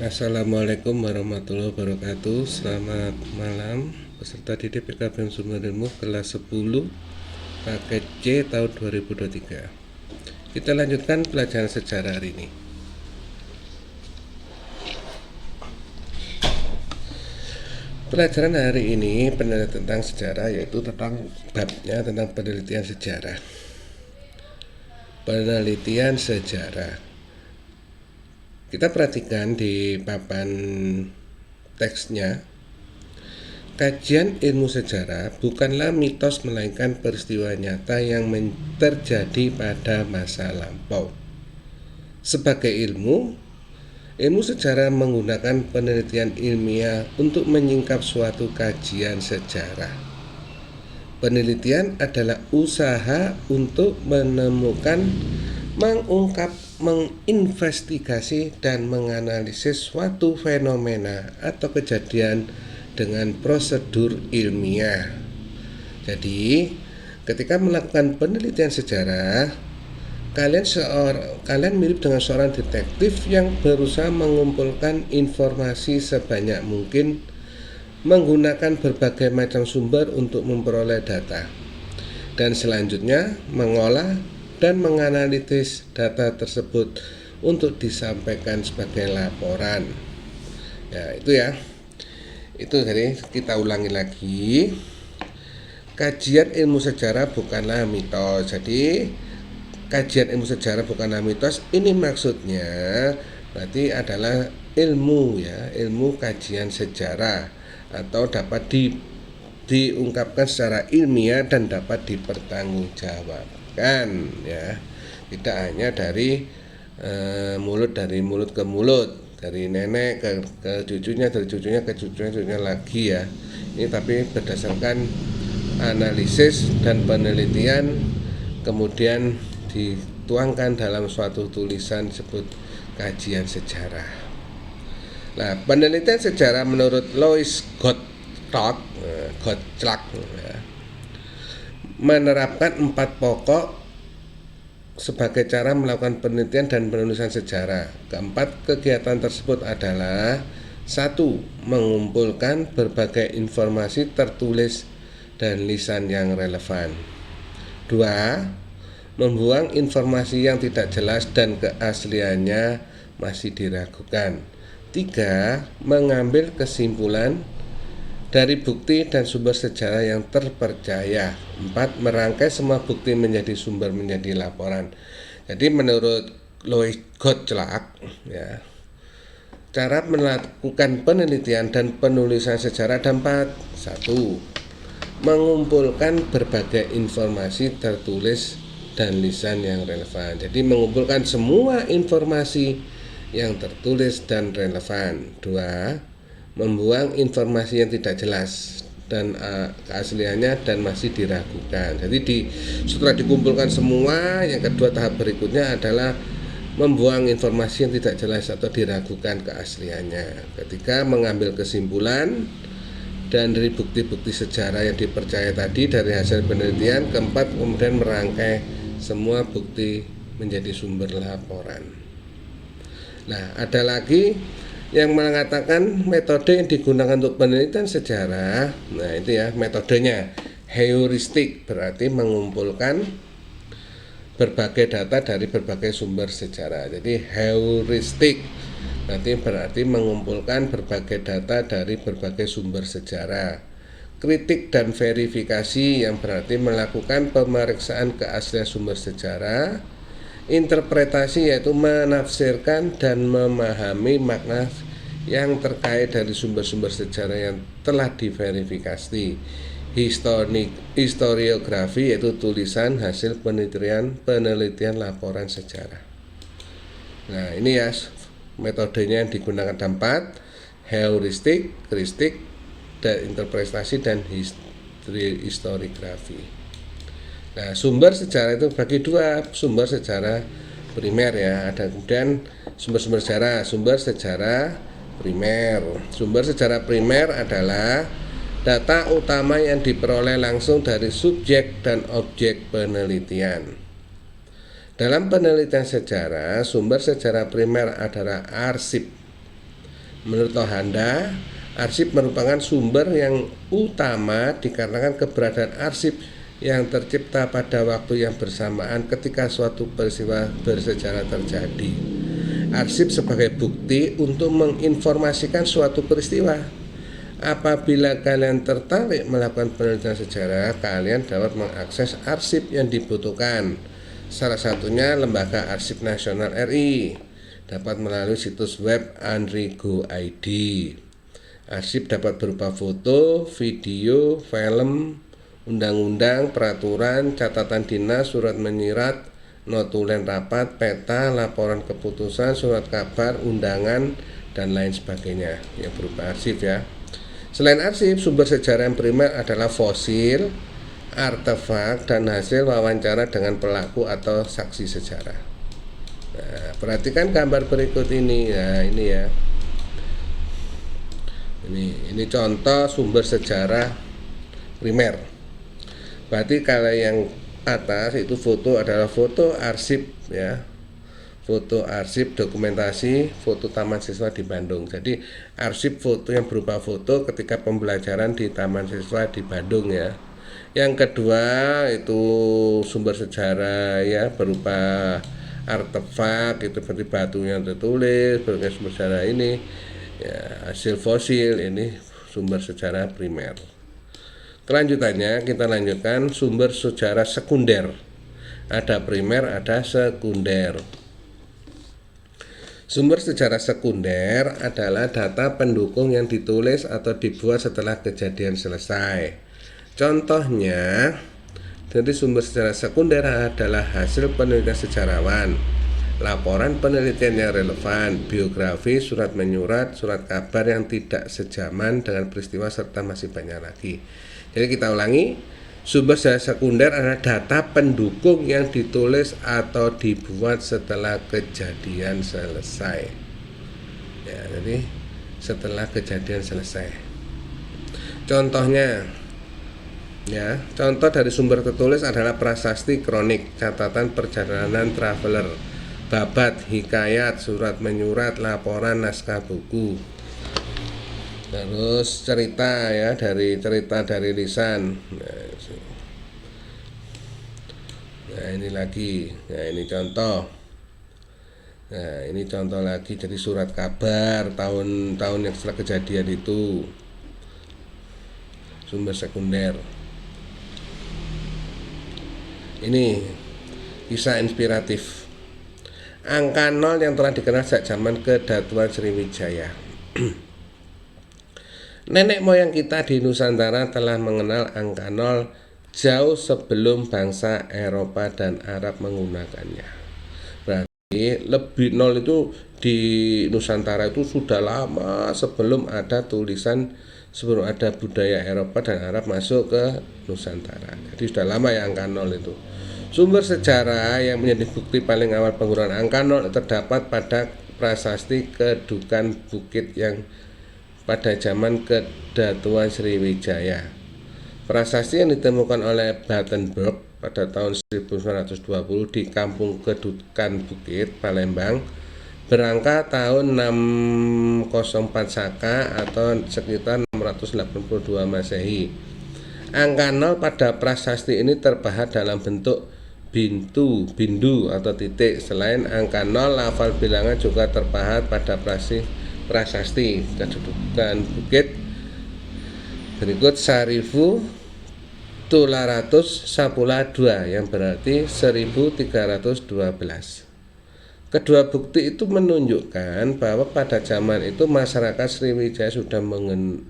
Assalamualaikum warahmatullahi wabarakatuh. Selamat malam peserta didik PKBM Sumber Ilmu kelas 10 paket C tahun 2023. Kita lanjutkan pelajaran sejarah hari ini. Pelajaran hari ini penelitian tentang sejarah, yaitu tentang babnya tentang penelitian sejarah. Penelitian sejarah. Kita perhatikan di papan teksnya, kajian ilmu sejarah bukanlah mitos melainkan peristiwa nyata yang terjadi pada masa lampau. Sebagai ilmu sejarah menggunakan penelitian ilmiah untuk menyingkap suatu kajian sejarah. Penelitian adalah usaha untuk menemukan, mengungkap, menginvestigasi dan menganalisis suatu fenomena atau kejadian dengan prosedur ilmiah. Jadi, ketika melakukan penelitian sejarah, kalian mirip dengan seorang detektif yang berusaha mengumpulkan informasi sebanyak mungkin menggunakan berbagai macam sumber untuk memperoleh data, dan selanjutnya mengolah dan menganalisis data tersebut untuk disampaikan sebagai laporan. Ya, itu ya. Itu jadi kita ulangi lagi. Kajian ilmu sejarah bukanlah mitos. Jadi kajian ilmu sejarah bukanlah mitos. Ini maksudnya berarti adalah ilmu ya, ilmu kajian sejarah, atau dapat diungkapkan secara ilmiah dan dapat dipertanggungjawabkan ya, tidak hanya dari mulut ke mulut, dari nenek ke cucunya, dari cucunya ke cucunya lagi ya. Ini tapi berdasarkan analisis dan penelitian, kemudian dituangkan dalam suatu tulisan disebut kajian sejarah. Nah, penelitian sejarah menurut Louis Gottschalk ya, menerapkan 4 pokok sebagai cara melakukan penelitian dan penulisan sejarah. Keempat kegiatan tersebut adalah: 1. Mengumpulkan berbagai informasi tertulis dan lisan yang relevan. 2. Membuang informasi yang tidak jelas dan keasliannya masih diragukan. 3. Mengambil kesimpulan dari bukti dan sumber sejarah yang terpercaya. 4. Merangkai semua bukti menjadi sumber menjadi laporan. Jadi menurut Louis Gottschalk ya, cara melakukan penelitian dan penulisan sejarah ada 4. 1. Mengumpulkan berbagai informasi tertulis dan lisan yang relevan. Jadi mengumpulkan semua informasi yang tertulis dan relevan. 2. Membuang informasi yang tidak jelas dan keasliannya dan masih diragukan. Jadi setelah dikumpulkan semua, yang kedua tahap berikutnya adalah membuang informasi yang tidak jelas atau diragukan keasliannya. Ketiga, mengambil kesimpulan dan dari bukti-bukti sejarah yang dipercaya tadi dari hasil penelitian. Keempat, kemudian merangkai semua bukti menjadi sumber laporan. Nah, ada lagi yang mengatakan metode yang digunakan untuk penelitian sejarah. Nah, itu ya metodenya. Heuristik berarti mengumpulkan berbagai data dari berbagai sumber sejarah. Jadi heuristik berarti mengumpulkan berbagai data dari berbagai sumber sejarah. Kritik dan verifikasi yang berarti melakukan pemeriksaan keaslian sumber sejarah. Interpretasi yaitu menafsirkan dan memahami makna yang terkait dari sumber-sumber sejarah yang telah diverifikasi. Historiografi yaitu tulisan hasil penelitian laporan sejarah. Nah, ini ya metodenya yang digunakan 4: heuristik, kritik, dan interpretasi, dan historiografi. Nah, sumber sejarah itu bagi 2, sumber sejarah primer ya, ada kemudian sumber sejarah primer. Sumber sejarah primer adalah data utama yang diperoleh langsung dari subjek dan objek penelitian. Dalam penelitian sejarah, sumber sejarah primer adalah arsip Menurut Lohanda, arsip merupakan sumber yang utama dikarenakan keberadaan arsip yang tercipta pada waktu yang bersamaan ketika suatu peristiwa bersejarah terjadi. Arsip sebagai bukti untuk menginformasikan suatu peristiwa. Apabila kalian tertarik melakukan penelitian sejarah, kalian dapat mengakses arsip yang dibutuhkan. Salah satunya Lembaga Arsip Nasional RI, dapat melalui situs web Anri.go.id. Arsip dapat berupa foto, video, film, undang-undang, peraturan, catatan dinas, surat menyurat, notulen rapat, peta, laporan keputusan, surat kabar, undangan, dan lain sebagainya yang berupa arsip ya. Selain arsip, sumber sejarah yang primer adalah fosil, artefak, dan hasil wawancara dengan pelaku atau saksi sejarah. Nah, perhatikan gambar berikut ini. Nah, ini ya. Ini contoh sumber sejarah primer. Berarti kalau yang atas itu foto adalah foto arsip ya. Foto arsip dokumentasi foto Taman Siswa di Bandung. Jadi arsip foto yang berupa foto ketika pembelajaran di Taman Siswa di Bandung ya. Yang kedua itu sumber sejarah ya berupa artefak itu seperti batu yang tertulis, berbagai sumber sejarah ini ya, hasil fosil ini sumber sejarah primer. Kelanjutannya kita lanjutkan sumber sejarah sekunder. Ada primer, ada sekunder. Sumber sejarah sekunder adalah data pendukung yang ditulis atau dibuat setelah kejadian selesai. Contohnya, dari sumber sejarah sekunder adalah hasil penelitian sejarawan, laporan penelitian yang relevan, biografi, surat menyurat, surat kabar yang tidak sejaman dengan peristiwa, serta masih banyak lagi. Jadi kita ulangi, sumber sejarah sekunder adalah data pendukung yang ditulis atau dibuat setelah kejadian selesai. Ya, jadi setelah kejadian selesai. Contohnya, ya, contoh dari sumber tertulis adalah prasasti, kronik, catatan perjalanan traveler, babat, hikayat, surat menyurat, laporan, naskah buku. Terus cerita ya, dari lisan. Nah, ini lagi. Nah, ini contoh. Nah, ini contoh lagi dari surat kabar tahun-tahun yang setelah kejadian itu. Sumber sekunder. Ini kisah inspiratif. Angka 0 yang telah dikenal sejak zaman Kedatuan Sriwijaya. Nenek moyang kita di Nusantara telah mengenal angka 0 jauh sebelum bangsa Eropa dan Arab menggunakannya. Berarti lebih 0 itu di Nusantara itu sudah lama sebelum ada tulisan, sebelum ada budaya Eropa dan Arab masuk ke Nusantara. Jadi sudah lama ya angka 0 itu. Sumber sejarah yang menjadi bukti paling awal penggunaan angka 0 terdapat pada prasasti Kedukan Bukit yang pada zaman Kedatuan Sriwijaya. Prasasti yang ditemukan oleh Batenburg pada tahun 1920 di Kampung Kedukan Bukit, Palembang, berangka tahun 604 Saka atau sekitar 682 Masehi. Angka 0 pada prasasti ini terpahat dalam bentuk bindu atau titik. Selain angka 0, lafal bilangan juga terpahat pada prasasti Kedukan Bukit. Berikut Sarifu Tularatus Sapula 2 yang berarti 1312. Kedua bukti itu menunjukkan bahwa pada zaman itu masyarakat Sriwijaya sudah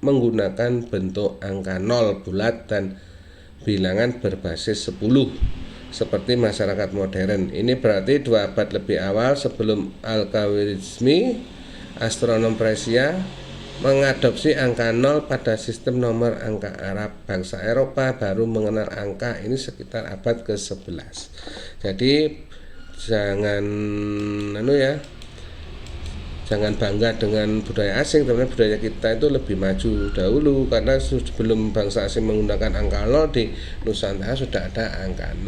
menggunakan bentuk angka 0 bulat dan bilangan berbasis 10 seperti masyarakat modern. Ini berarti 2 abad lebih awal sebelum Al-Khwarizmi, astronom Persia, mengadopsi angka 0 pada sistem nomor angka Arab. Bangsa Eropa baru mengenal angka ini sekitar abad ke-11. Jadi jangan jangan bangga dengan budaya asing, tapi budaya kita itu lebih maju dahulu, karena sebelum bangsa asing menggunakan angka 0 di Nusantara sudah ada angka 0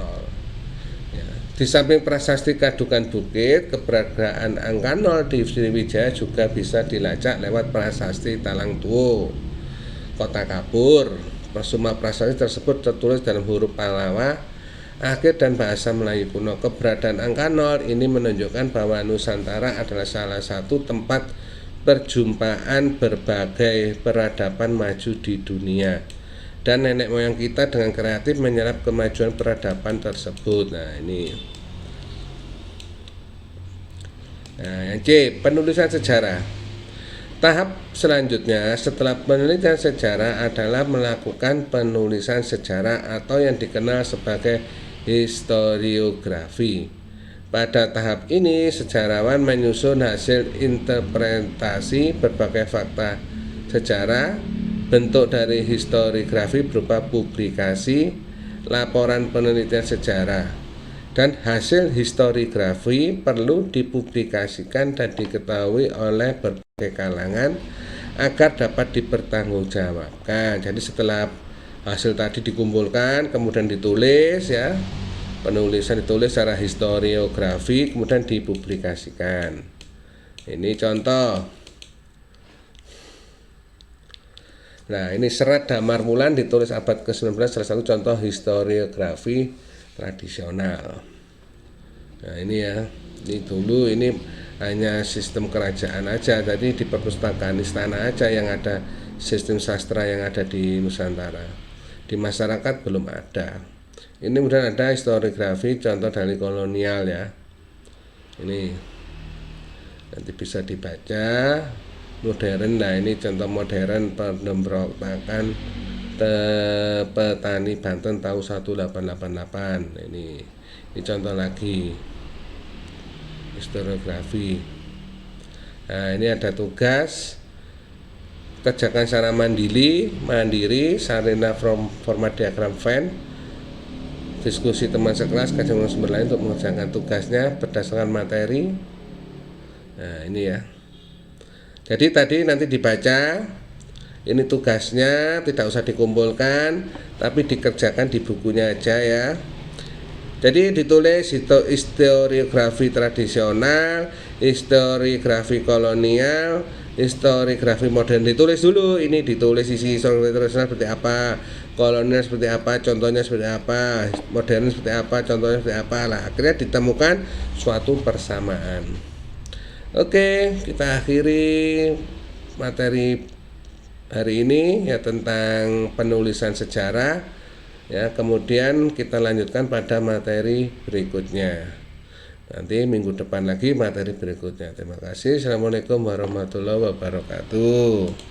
ya. Di samping prasasti Kadukan Bukit, keberadaan angka 0 di Sriwijaya juga bisa dilacak lewat prasasti Talang Tuo, Kota Kapur. Semua prasasti tersebut tertulis dalam huruf Pallawa akhir dan bahasa Melayu kuno. Keberadaan angka 0 ini menunjukkan bahwa Nusantara adalah salah satu tempat perjumpaan berbagai peradaban maju di dunia. Dan nenek moyang kita dengan kreatif menyerap kemajuan peradaban tersebut. Nah ini. Nah yang C, penulisan sejarah. Tahap selanjutnya setelah penelitian sejarah adalah melakukan penulisan sejarah atau yang dikenal sebagai historiografi. Pada tahap ini sejarawan menyusun hasil interpretasi berbagai fakta sejarah. Bentuk dari historiografi berupa publikasi, laporan penelitian sejarah, dan hasil historiografi perlu dipublikasikan dan diketahui oleh berbagai kalangan agar dapat dipertanggungjawabkan. Jadi setelah hasil tadi dikumpulkan, kemudian ditulis ya, penulisan ditulis secara historiografi, kemudian dipublikasikan. Ini contoh. Nah ini Serat Damar Wulan ditulis abad ke-19, salah satu contoh historiografi tradisional. Nah ini ya, ini dulu ini hanya sistem kerajaan aja, tadi di perpustakaan istana aja yang ada sistem sastra yang ada di Nusantara. Di masyarakat belum ada. Ini kemudian ada historiografi contoh dari kolonial ya. Ini nanti bisa dibaca. Modern, nah ini contoh modern pemberontakan petani Banten tahun 1888. Ini contoh lagi historiografi. Nah ini ada tugas kerjakan secara mandiri sarana format diagram Venn, diskusi teman sekelas, kajian sumber lain untuk mengerjakan tugasnya berdasarkan materi. Nah ini ya. Jadi tadi nanti dibaca, ini tugasnya tidak usah dikumpulkan, tapi dikerjakan di bukunya aja ya. Jadi ditulis historiografi tradisional, historiografi kolonial, historiografi modern. Ditulis dulu, ini ditulis isi historiografi tradisional seperti apa, kolonial seperti apa, contohnya seperti apa, modern seperti apa, contohnya seperti apa. Lah akhirnya ditemukan suatu persamaan. Oke, kita akhiri materi hari ini ya tentang penulisan sejarah ya, kemudian kita lanjutkan pada materi berikutnya. Nanti minggu depan lagi materi berikutnya. Terima kasih. Assalamualaikum warahmatullahi wabarakatuh.